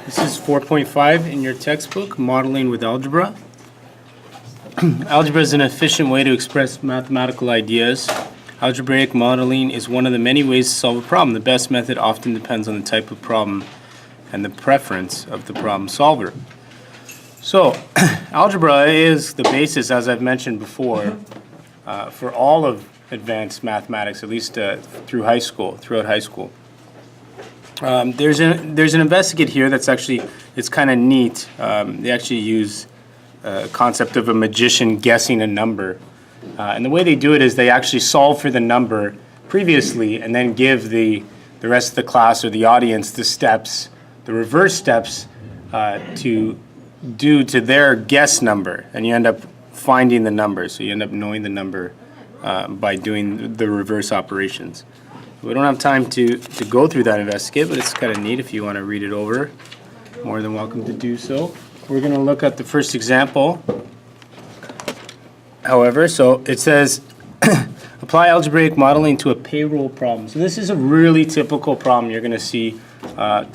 This is 4.5 in your textbook, Modeling with Algebra. Algebra is an efficient way to express mathematical ideas. Algebraic modeling is one of the many ways to solve a problem. The best method often depends on the type of problem and the preference of the problem solver. So, algebra is the basis, as I've mentioned before, for all of advanced mathematics, at least throughout high school. There's an investigate here that's actually, it's kind of neat. They actually use a concept of a magician guessing a number. And the way they do it is they actually solve for the number previously and then give the rest of the class or the audience the steps, the reverse steps to do to their guess number. And you end up finding the number. So you end up knowing the number by doing the reverse operations. We don't have time to go through that investigate, but it's kind of neat if you want to read it over. More than welcome to do so. We're going to look at the first example. However, so it says, apply algebraic modeling to a payroll problem. So this is a really typical problem you're going to see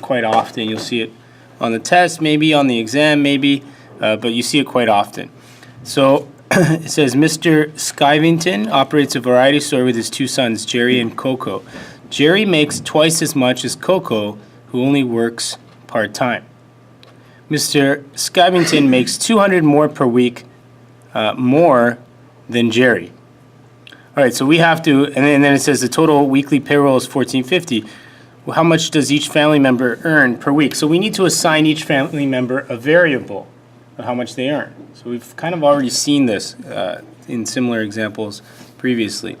quite often. You'll see it on the test, maybe on the exam, maybe, but you see it quite often. So it says, Mr. Skivington operates a variety store with his two sons, Jerry and Coco. Jerry makes twice as much as Coco, who only works part-time. Mr. Skivington makes 200 more per week, more than Jerry. All right, so we have to, and then it says the total weekly payroll is $14.50. Well, how much does each family member earn per week? So we need to assign each family member a variable of how much they earn. So we've kind of already seen this in similar examples previously.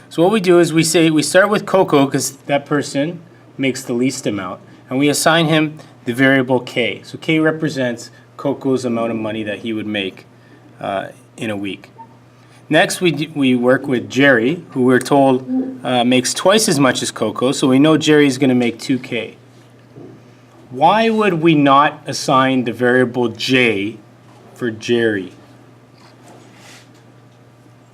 So what we do is we start with Coco because that person makes the least amount, and we assign him the variable K. So K represents Coco's amount of money that he would make in a week. Next, we work with Jerry, who we're told makes twice as much as Coco, so we know Jerry's going to make 2K. Why would we not assign the variable J for Jerry?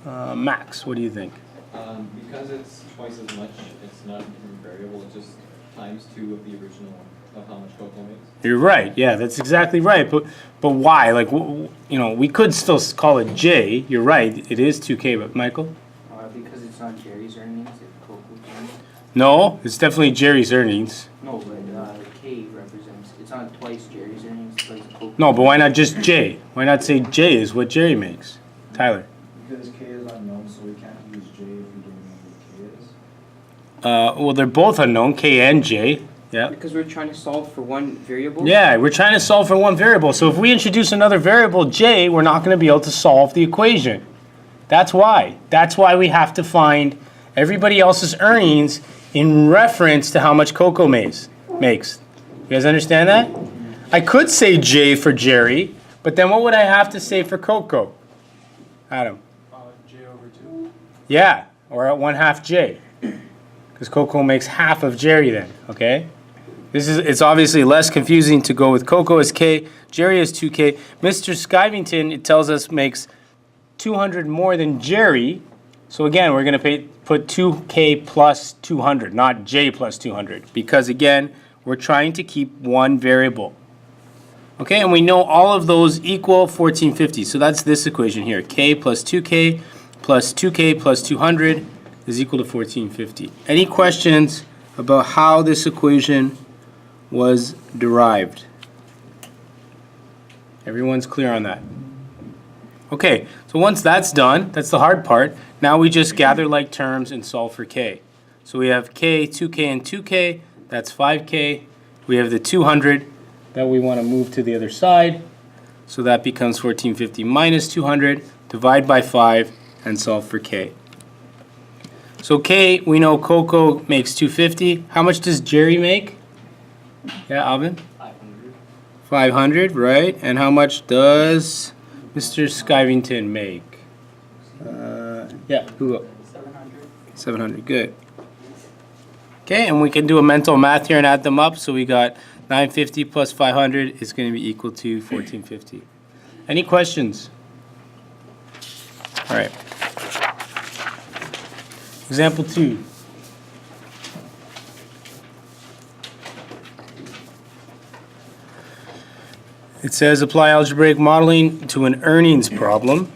Max, what do you think? Because it's twice as much, it's not a different variable, it's just times 2 of the original of how much Coco makes. You're right, yeah, that's exactly right. But why? Like, you know, we could still call it J. You're right, it is 2K, but Michael? Because it's not Jerry's earnings, it's Coco's earnings. No, it's definitely Jerry's earnings. No, but K represents, it's not twice Jerry's earnings, it's twice Coco's. No, but why not just J? Why not say J is what Jerry makes? Tyler? Because K is unknown, so we can't use J if we don't know what K is. Well, they're both unknown, K and J. Yeah. Because we're trying to solve for one variable? Yeah, we're trying to solve for one variable. So if we introduce another variable, J, we're not going to be able to solve the equation. That's why. That's why we have to find everybody else's earnings in reference to how much Coco makes. You guys understand that? I could say J for Jerry, but then what would I have to say for Coco? Adam? J over 2. Yeah, or at 1/2 J. Because Coco makes half of Jerry then, okay? It's obviously less confusing to go with Coco as K, Jerry is 2K. Mr. Skivington, it tells us, makes 200 more than Jerry. So again, we're going to put 2K plus 200, not J plus 200. Because again, we're trying to keep one variable. Okay, and we know all of those equal 1450. So that's this equation here. K plus 2K plus 2K plus 200 is equal to 1450. Any questions about how this equation was derived? Everyone's clear on that? Okay, so once that's done, that's the hard part. Now we just gather like terms and solve for K. So we have K, 2K, and 2K. That's 5K. We have the 200 that we want to move to the other side. So that becomes 1450 minus 200. Divide by 5 and solve for K. So K, we know Coco makes 250. How much does Jerry make? Yeah, Alvin? 500. 500, right? And how much does Mr. Skivington make? Yeah, who? 700. 700, good. Okay, and we can do a mental math here and add them up. So we got 950 plus 500 is going to be equal to 1450. Any questions? All right. Example 2. It says apply algebraic modeling to an earnings problem.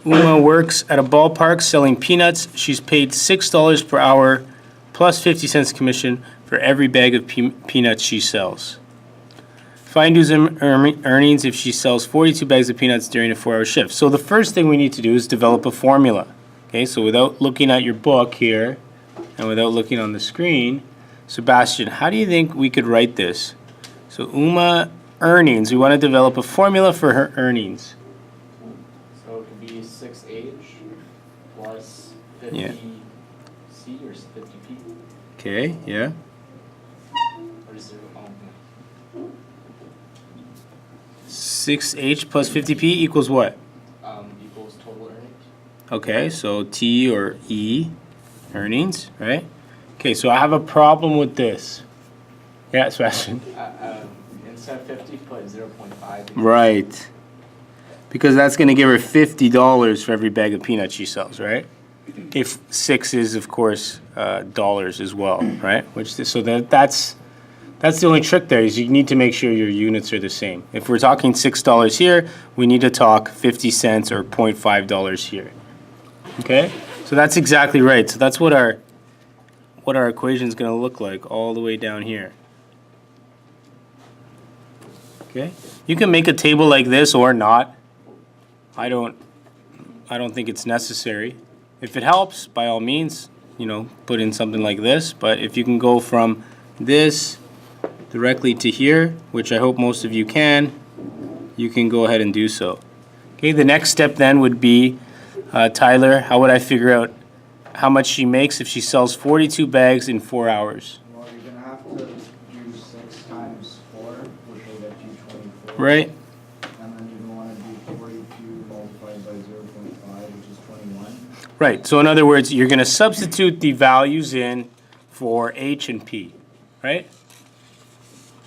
Uma works at a ballpark selling peanuts. She's paid $6 per hour plus 50 cents commission for every bag of peanuts she sells. Find U's earnings if she sells 42 bags of peanuts during a 4-hour shift. So the first thing we need to do is develop a formula. Okay, so without looking at your book here and without looking on the screen, Sebastian, how do you think we could write this? So Uma earnings, we want to develop a formula for her earnings. So it could be 6H plus 50C Yeah. or 50P. Okay, yeah. Or is there, 6H plus 50P equals what? equals total earnings? Okay, so T or E, earnings, right? Okay, so I have a problem with this. Yeah, Sebastian. Instead of 50, put 0.5. Right. Because that's going to give her $50 for every bag of peanuts she sells, right? If 6 is, of course, dollars as well, right? So that's the only trick there is you need to make sure your units are the same. If we're talking $6 here, we need to talk 50 cents or $0.5 here. Okay? So that's exactly right. So that's what our equation is going to look like all the way down here. Okay? You can make a table like this or not. I don't think it's necessary. If it helps, by all means, put in something like this. But if you can go from this directly to here, which I hope most of you can go ahead and do so. Okay, the next step then would be, Tyler, how would I figure out how much she makes if she sells 42 bags in 4 hours? Well, you're gonna have to do 6 times 4, which will get you 24. Right? And then you're gonna wanna do 42 multiplied by 0.5, which is 21. Right, so in other words, you're going to substitute the values in for H and P, right?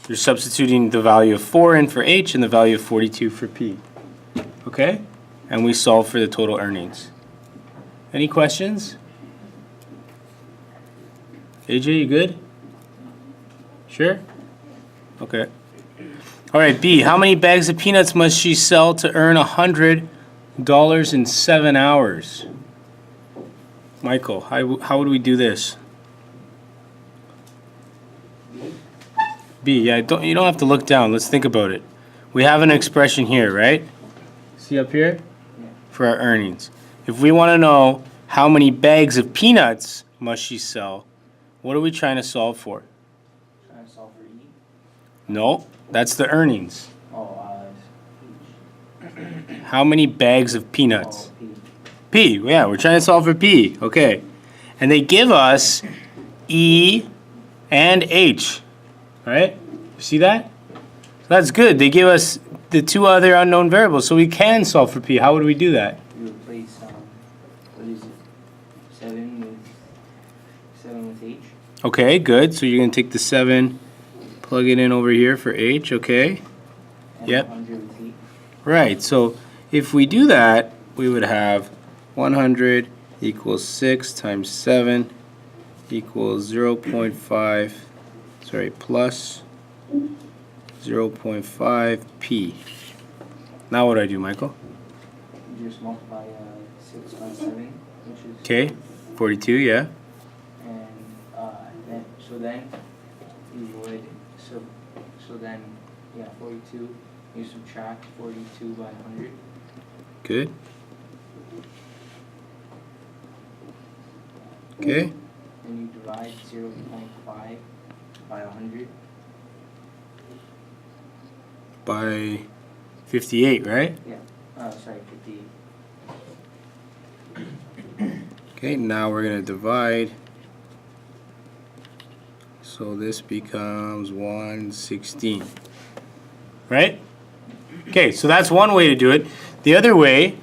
You're substituting the value of 4 in for H and the value of 42 for P. Okay? And we solve for the total earnings. Any questions? AJ, you good? Sure? Okay. All right, B, how many bags of peanuts must she sell to earn $100 in 7 hours? Michael, how would we do this? B, yeah, you don't have to look down. Let's think about it. We have an expression here, right? See up here? For our earnings. If we want to know how many bags of peanuts must she sell, what are we trying to solve for? Trying to solve for E. No, that's the earnings. Oh, How many bags of peanuts? P. P, yeah, we're trying to solve for P. Okay. And they give us E and H. Right? You see that? So that's good. They give us the 2 other unknown variables, so we can solve for P. How would we do that? You replace, what is it? 7 with H. Okay, good. So you're going to take the 7, plug it in over here for H, okay? And Yep. 100 with E. Right, so if we do that, we would have 100 equals 6 times 7 equals 0.5, plus 0.5 P. Now what do I do, Michael? You just multiply 6 by 7, which is... Okay, 42, yeah. And then you would, so then, 42, you subtract 42 by 100. Good. Okay. Then you divide 0.5 by 100. By 58, right? Yeah. Sorry, 58. Okay, now we're going to divide. So this becomes 116. Right? Okay, so that's one way to do it. The other way,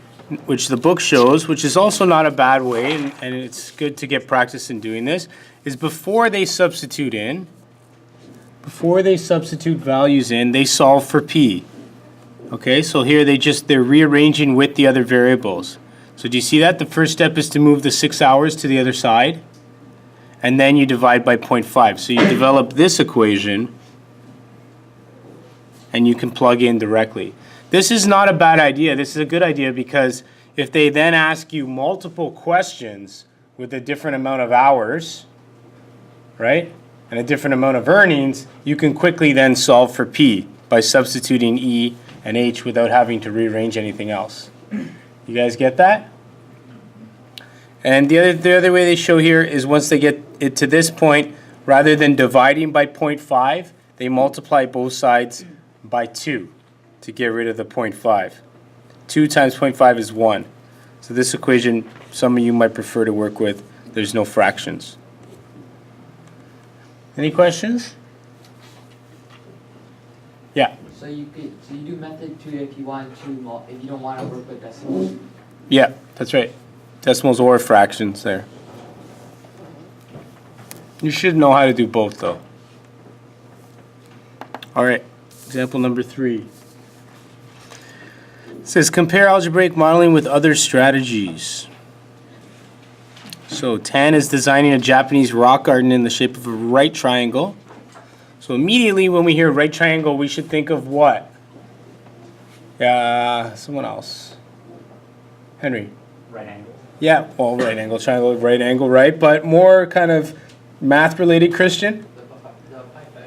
which the book shows, which is also not a bad way, and it's good to get practice in doing this, is before they substitute values in, they solve for P. Okay, so here they're rearranging with the other variables. So do you see that? The first step is to move the 6 hours to the other side, and then you divide by 0.5. So you develop this equation, and you can plug in directly. This is not a bad idea. This is a good idea because if they then ask you multiple questions with a different amount of hours, right, and a different amount of earnings, you can quickly then solve for P by substituting E and H without having to rearrange anything else. You guys get that? And the other way they show here is once they get it to this point, rather than dividing by 0.5, they multiply both sides by 2 to get rid of the 0.5. 2 times 0.5 is 1. So this equation, some of you might prefer to work with. There's no fractions. Any questions? Yeah. So you do method 2 if you want to, if you don't want to work with decimals? Yeah, that's right. Decimals or fractions there. You should know how to do both though. All right, example number 3. It says compare algebraic modeling with other strategies. So Tan is designing a Japanese rock garden in the shape of a right triangle. So immediately when we hear right triangle, we should think of what? Yeah, someone else. Henry. Right angle. Yeah, well, right angle triangle, right angle, right? But more kind of math-related, Christian?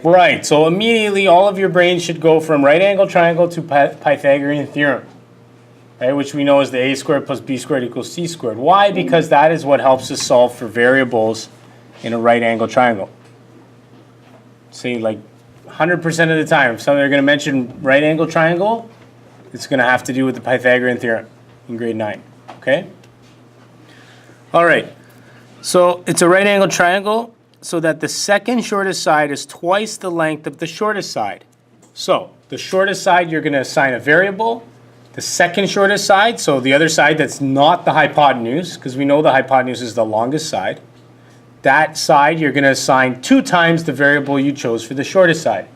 Right, so immediately all of your brains should go from right angle triangle to Pythagorean Theorem, right, which we know is the a squared plus b squared equals c squared. Why? Because that is what helps us solve for variables in a right angle triangle. See, like 100% of the time, if they're going to mention right angle triangle, it's going to have to do with the Pythagorean Theorem in grade 9, okay? All right, so it's a right angle triangle so that the second shortest side is twice the length of the shortest side. So the shortest side, you're going to assign a variable. The second shortest side, so the other side that's not the hypotenuse, because we know the hypotenuse is the longest side, that side you're going to assign 2 times the variable you chose for the shortest side.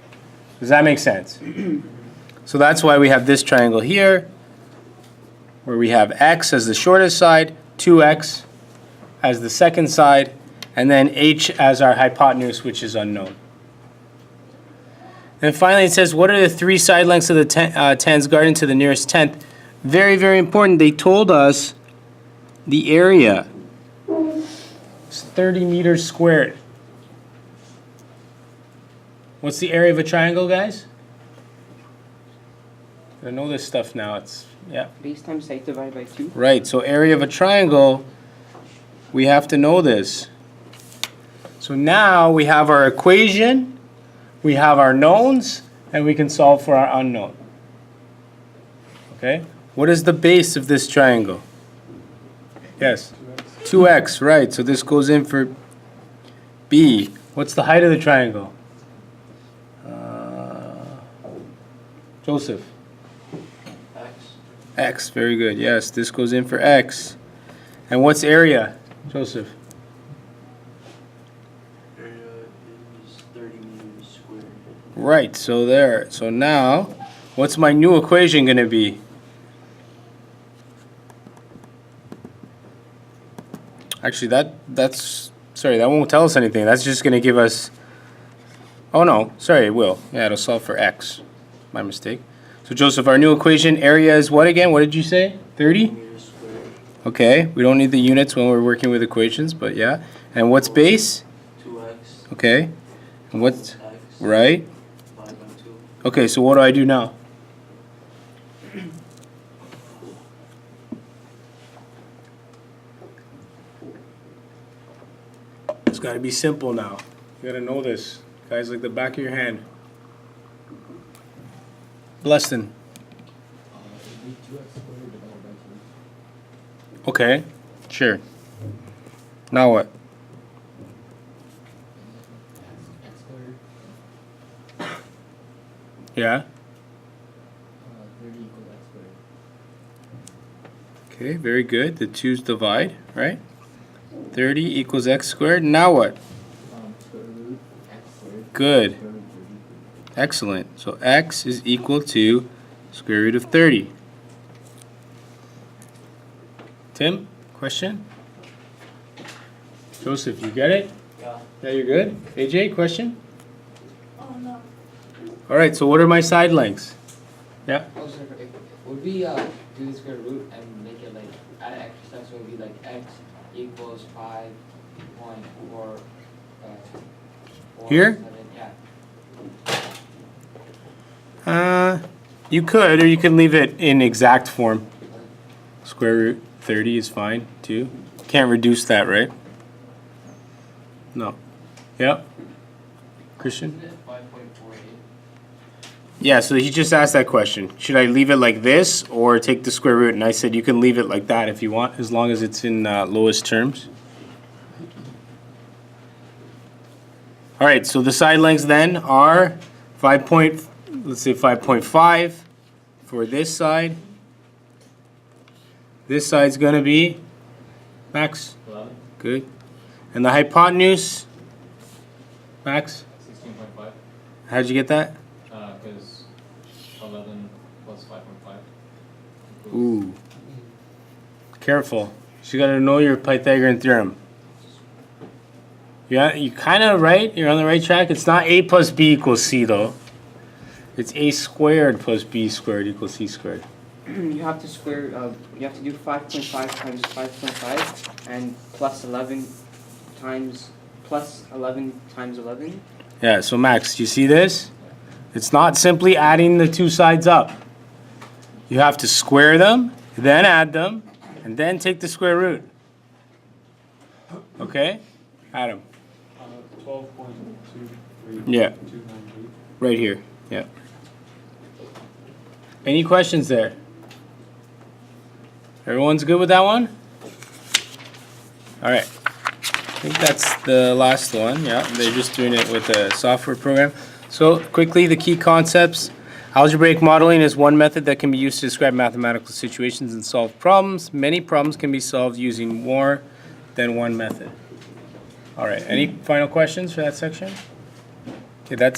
Does that make sense? So that's why we have this triangle here, where we have x as the shortest side, 2x as the second side, and then h as our hypotenuse, which is unknown. And finally it says, what are the 3 side lengths of the Tan's garden to the nearest tenth? Very, very important. They told us the area is 30 meters squared. What's the area of a triangle, guys? I know this stuff now. It's, yeah. Base times height divided by 2. Right, so area of a triangle, we have to know this. So now we have our equation, we have our knowns, and we can solve for our unknown. Okay? What is the base of this triangle? Yes? 2x, right. So this goes in for B. What's the height of the triangle? Joseph? X, very good. Yes, this goes in for X. And what's area, Joseph? Area is 30 meters squared. Right, so there. So now, what's my new equation going to be? Actually, that's, sorry, that won't tell us anything. That's just going to give us, oh no, sorry, it will. Yeah, it'll solve for X. My mistake. So Joseph, our new equation, area is what again? What did you say? 30? Meters squared. Okay, we don't need the units when we're working with equations, but yeah. And what's base? 2x. Okay. And what's, X. right? Divided by 2. Okay, so what do I do now? It's got to be simple now. You got to know this. Guys, like the back of your hand. Blesston. It'd be 2x squared divided by 2. Okay, sure. Now what? X squared, Yeah? 30 equals x squared. Okay, very good. The 2's divide, right? 30 equals x squared. Now what? Square root x squared. Good. Square root 30. Excellent. So x is equal to square root of 30. Tim, question? Joseph, you get it? Yeah. Yeah, you're good? AJ, question? Oh, no. All right, so what are my side lengths? Yeah. Oh, sorry, would we do the square root and make it like add an extra step, so it would be like x equals 5.4. Here? Yeah. You could, or you could leave it in exact form. Square root 30 is fine too. Can't reduce that, right? No. Yep. Christian? Isn't it 5.48? Yeah, so he just asked that question. Should I leave it like this or take the square root? And I said you can leave it like that if you want, as long as it's in lowest terms. All right, so the side lengths then are let's say 5.5 for this side. This side's gonna be, Max, 11, good. And the hypotenuse, Max, 16.5, how'd you get that? because 11 plus 5.5 equals Ooh. Careful. So you gotta know your Pythagorean theorem. Yeah, you kind of right. You're on the right track. It's not a plus b equals c though. It's a squared plus b squared equals c squared. You have to square, you have to do 5.5 times 5.5 and plus 11 times 11. Yeah. So Max, do you see this? It's not simply adding the two sides up. You have to square them, then add them, and then take the square root. Okay, Adam. 12.23. Yeah. 298. Right here. Yeah. Any questions there? Everyone's good with that one? All right. I think that's the last one. Yeah, they're just doing it with a software program. So quickly, the key concepts. Algebraic modeling is one method that can be used to describe mathematical situations and solve problems. Many problems can be solved using more than one method. All right. Any final questions for that section? Okay, that's